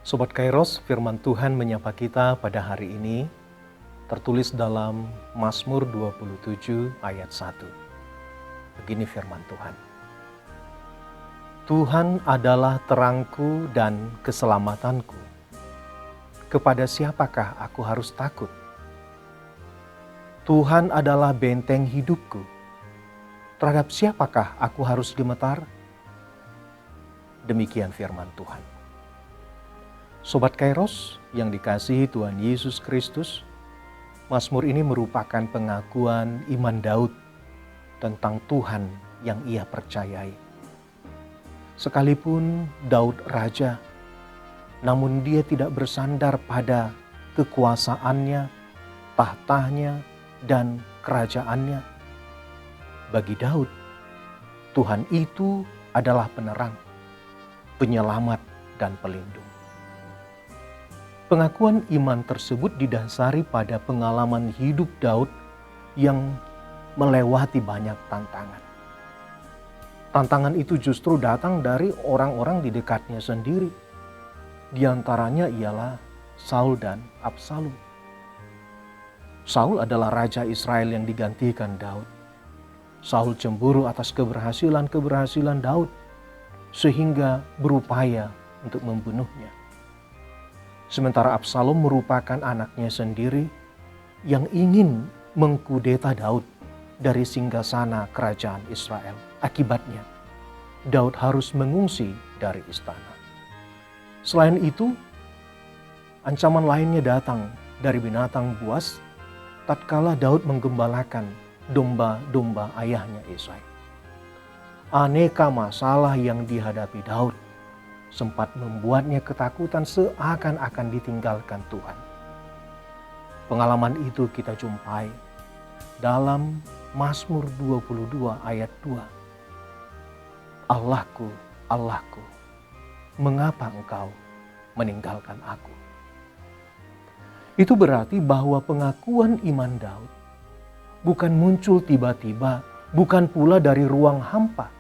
Sobat Kairos, firman Tuhan menyapa kita pada hari ini, tertulis dalam Mazmur 27 ayat 1. Begini firman Tuhan. Tuhan adalah terangku dan keselamatanku. Kepada siapakah aku harus takut? Tuhan adalah benteng hidupku. Terhadap siapakah aku harus gemetar? Demikian firman Tuhan. Sobat Kairos yang dikasihi Tuhan Yesus Kristus, Mazmur ini merupakan pengakuan iman Daud tentang Tuhan yang ia percayai. Sekalipun Daud raja, namun dia tidak bersandar pada kekuasaannya, tahtanya, dan kerajaannya. Bagi Daud, Tuhan itu adalah penerang, penyelamat, dan pelindung. Pengakuan iman tersebut didasari pada pengalaman hidup Daud yang melewati banyak tantangan. Tantangan itu justru datang dari orang-orang di dekatnya sendiri. Di antaranya ialah Saul dan Absalom. Saul adalah raja Israel yang digantikan Daud. Saul cemburu atas keberhasilan Daud sehingga berupaya untuk membunuhnya. Sementara Absalom merupakan anaknya sendiri yang ingin mengkudeta Daud dari singgasana kerajaan Israel. Akibatnya, Daud harus mengungsi dari istana. Selain itu, ancaman lainnya datang dari binatang buas tatkala Daud menggembalakan domba-domba ayahnya Yesai. Aneka masalah yang dihadapi Daud sempat membuatnya ketakutan seakan-akan ditinggalkan Tuhan. Pengalaman itu kita jumpai dalam Mazmur 22 ayat 2. Allahku, Allahku, mengapa engkau meninggalkan aku? Itu berarti bahwa pengakuan iman Daud bukan muncul tiba-tiba, bukan pula dari ruang hampa,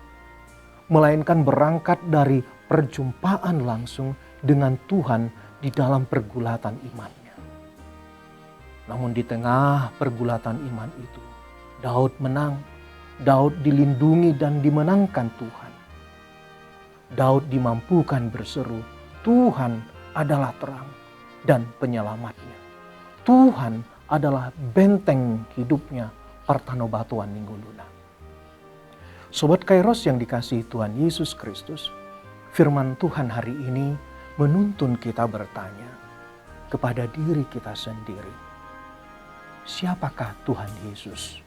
melainkan berangkat dari perjumpaan langsung dengan Tuhan di dalam pergulatan imannya. Namun di tengah pergulatan iman itu, Daud menang. Daud dilindungi dan dimenangkan Tuhan. Daud dimampukan berseru, Tuhan adalah terang dan penyelamatnya. Tuhan adalah benteng hidupnya, partanobatuan ningguluna. Sobat Kairos yang dikasihi Tuhan Yesus Kristus, firman Tuhan hari ini menuntun kita bertanya kepada diri kita sendiri. Siapakah Tuhan Yesus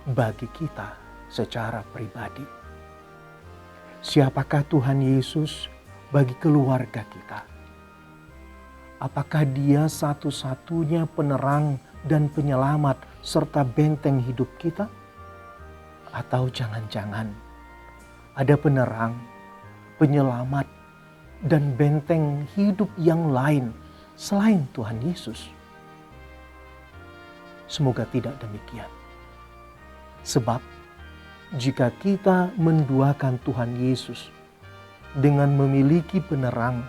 bagi kita secara pribadi? Siapakah Tuhan Yesus bagi keluarga kita? Apakah Dia satu-satunya penerang dan penyelamat serta benteng hidup kita? Atau jangan-jangan ada penerang, penyelamat, dan benteng hidup yang lain selain Tuhan Yesus? Semoga tidak demikian. Sebab jika kita menduakan Tuhan Yesus dengan memiliki penerang,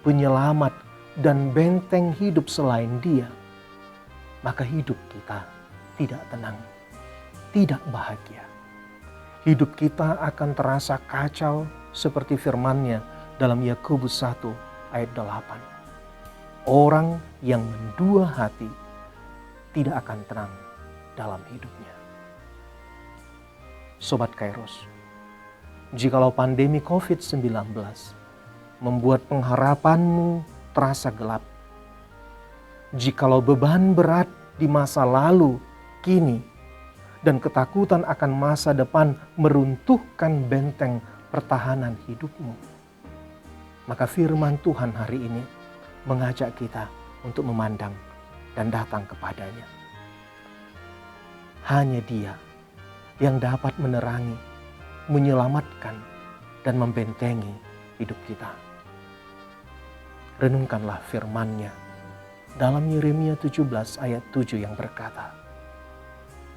penyelamat, dan benteng hidup selain Dia, maka hidup kita tidak tenang, tidak bahagia. Hidup kita akan terasa kacau seperti firman-Nya dalam Yakobus 1 ayat 8. Orang yang mendua hati tidak akan tenang dalam hidupnya. Sobat Kairos, jikalau pandemi COVID-19 membuat pengharapanmu terasa gelap, jikalau beban berat di masa lalu kini dan ketakutan akan masa depan meruntuhkan benteng pertahanan hidupmu, maka firman Tuhan hari ini mengajak kita untuk memandang dan datang kepadanya. Hanya Dia yang dapat menerangi, menyelamatkan, dan membentengi hidup kita. Renungkanlah firman-Nya dalam Yeremia 17 ayat 7 yang berkata,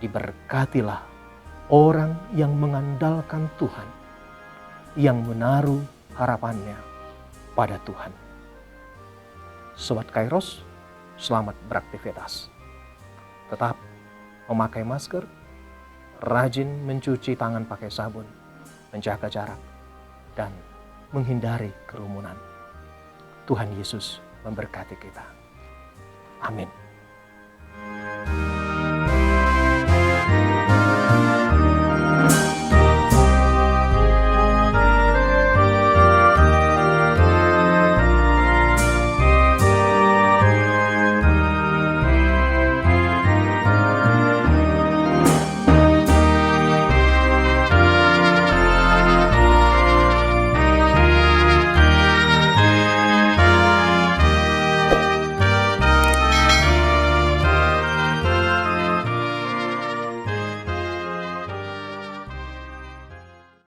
diberkatilah orang yang mengandalkan Tuhan, yang menaruh harapannya pada Tuhan. Sobat Kairos, selamat beraktivitas. Tetap memakai masker, rajin mencuci tangan pakai sabun, menjaga jarak, dan menghindari kerumunan. Tuhan Yesus memberkati kita. Amin.